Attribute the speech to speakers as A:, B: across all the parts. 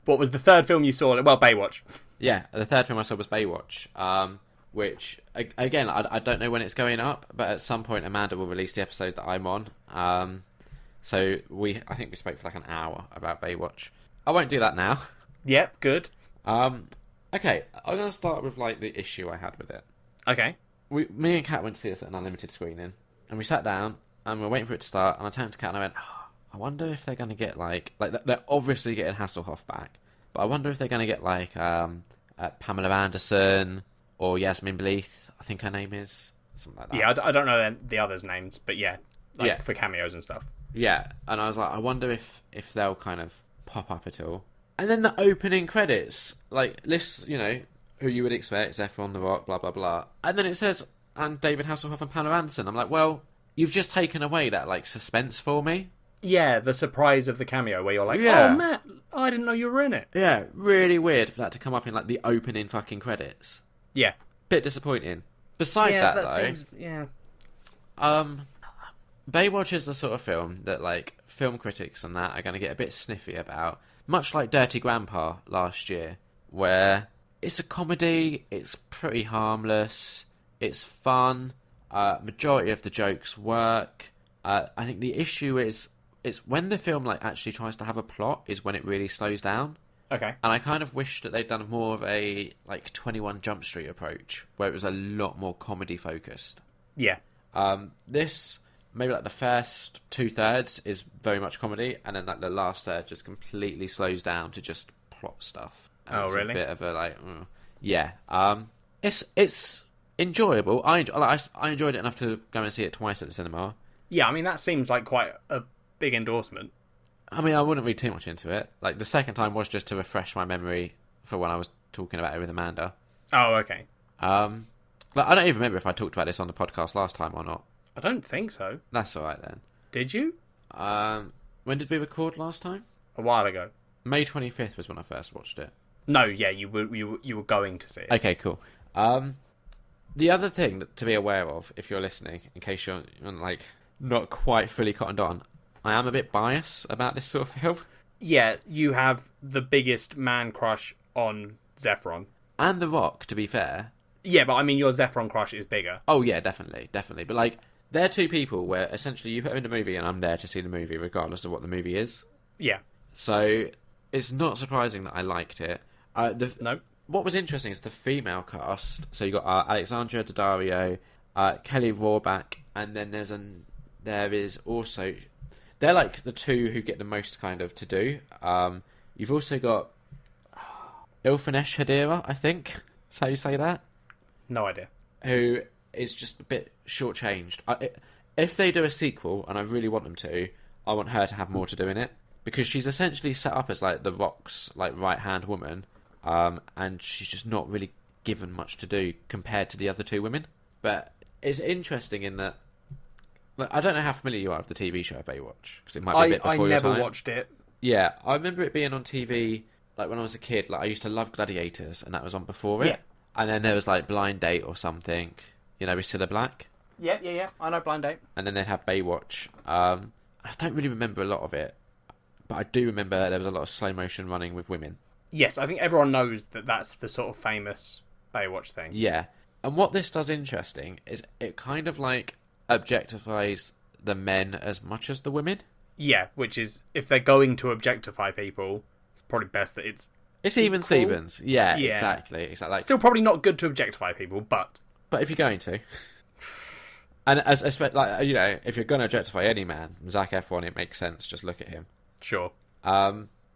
A: What was the third film you saw? Well, Baywatch.
B: Yeah, the third film I saw was Baywatch, which, again, I don't know when it's going up, but at some point Amanda will release the episode that I'm on. So I think we spoke for like an hour about Baywatch. I won't do that now.
A: Yep, good.
B: Okay, I'm going to start with like the issue I had with it.
A: Okay.
B: Me and Kat went to see this at an unlimited screening, and we sat down and we were waiting for it to start, and I turned to Kat and I went, I wonder if they're going to get like they're obviously getting Hasselhoff back, but I wonder if they're going to get like Pamela Anderson or Yasmin Bleeth, I think her name is, something like that.
A: Yeah, I don't know the others' names, but yeah, for cameos and stuff.
B: Yeah, and I was like, I wonder if they'll kind of pop up at all. And then the opening credits, like, lists, you know, who you would expect, Efron, The Rock, blah, blah, blah. And then it says, and David Hasselhoff and Pamela Anderson. I'm like, well, you've just taken away that, like, suspense for me.
A: Yeah, the surprise of the cameo where you're like, oh, Matt, I didn't know you were in it.
B: Yeah, really weird for that to come up in, like, the opening fucking credits.
A: Yeah.
B: Bit disappointing. Beside that, though...
A: Seems, yeah.
B: Baywatch is the sort of film that, like, film critics and that are going to get a bit sniffy about. Much like Dirty Grandpa last year, where it's a comedy, it's pretty harmless, it's fun, majority of the jokes work. I think the issue is when the film like actually tries to have a plot is when it really slows down.
A: Okay.
B: And I kind of wish that they'd done more of a like 21 Jump Street approach, where it was a lot more comedy focused.
A: Yeah.
B: This... Maybe like the first 2/3 is very much comedy, and then like the last third just completely slows down to just plot stuff. And it's
A: really?
B: A bit of a like, yeah. It's enjoyable. I enjoyed it enough to go and see it twice at the cinema.
A: Yeah, I mean that seems like quite a big endorsement.
B: I mean, I wouldn't read too much into it. Like the second time was just to refresh my memory for when I was talking about it with Amanda.
A: Oh, okay.
B: Like, I don't even remember if I talked about this on the podcast last time or not.
A: I don't think so.
B: That's all right then.
A: Did you?
B: When did we record last time?
A: A while ago.
B: May 25th was when I first watched it.
A: No, yeah, you were going to see it.
B: Okay, cool. The other thing to be aware of, if you're listening, in case you're like not quite fully cottoned on, I am a bit biased about this sort of film. Yeah,
A: you have the biggest man crush on Efron.
B: And The Rock, to be fair.
A: Yeah, but I mean, your Efron crush is bigger.
B: Oh yeah, definitely. But like, they're two people where essentially you put in a movie and I'm there to see the movie regardless of what the movie is.
A: Yeah.
B: So it's not surprising that I liked it.
A: No.
B: What was interesting is the female cast. So you got Alexandra Daddario, Kelly Rohrbach, and then there is also... They're like the two who get the most kind of to do. You've also got Ilfenesh Hadera, I think. Is how you say that?
A: No idea.
B: Who is just a bit shortchanged. If they do a sequel, and I really want them to, I want her to have more to do in it. Because she's essentially set up as like The Rock's like right-hand woman, and she's just not really given much to do compared to the other two women. But it's interesting in that... Like, I don't know how familiar you are with the TV show Baywatch, because it might be a bit before your time.
A: I never watched it.
B: Yeah, I remember it being on TV, like when I was a kid. Like I used to love Gladiators, and that was on before it.
A: Yeah.
B: And then there was like Blind Date or something, you know, with Cilla Black.
A: Yeah. I know Blind Date.
B: And then they'd have Baywatch. I don't really remember a lot of it, but I do remember there was a lot of slow motion running with women.
A: Yes, I think everyone knows that that's the sort of famous Baywatch thing.
B: Yeah. And what this does interesting is it kind of like objectifies the men as much as the women.
A: Yeah, which is, if they're going to objectify people, it's probably best that it's
B: even
A: equal.
B: Stevens. Yeah, exactly. Like,
A: still probably not good to objectify people, but
B: if you're going to, and as like, you know, if you're going to objectify any man, Zac Efron, it makes sense. Just look at him.
A: Sure.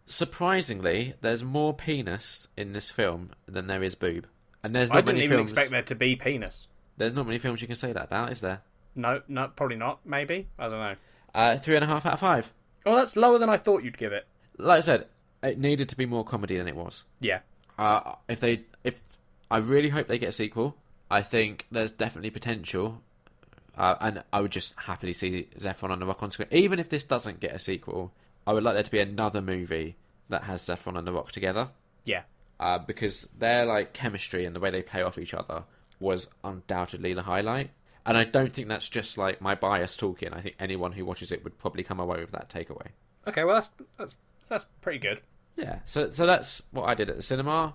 B: Surprisingly, there's more penis in this film than there is boob, and there's not
A: I didn't
B: many
A: even
B: films.
A: expect there to be penis.
B: There's not many films you can say that about, is there?
A: No, probably not. Maybe, I don't know.
B: 3.5 out of 5.
A: Oh, that's lower than I thought you'd give it.
B: Like I said, it needed to be more comedy than it was.
A: Yeah.
B: If I really hope they get a sequel. I think there's definitely potential, and I would just happily see Efron and The Rock on screen. Even if this doesn't get a sequel, I would like there to be another movie that has Efron and The Rock together.
A: Yeah.
B: Because their like chemistry and the way they play off each other was undoubtedly the highlight. And I don't think that's just like my bias talking. I think anyone who watches it would probably come away with that takeaway.
A: Okay, well that's pretty good.
B: Yeah, so that's what I did at the cinema.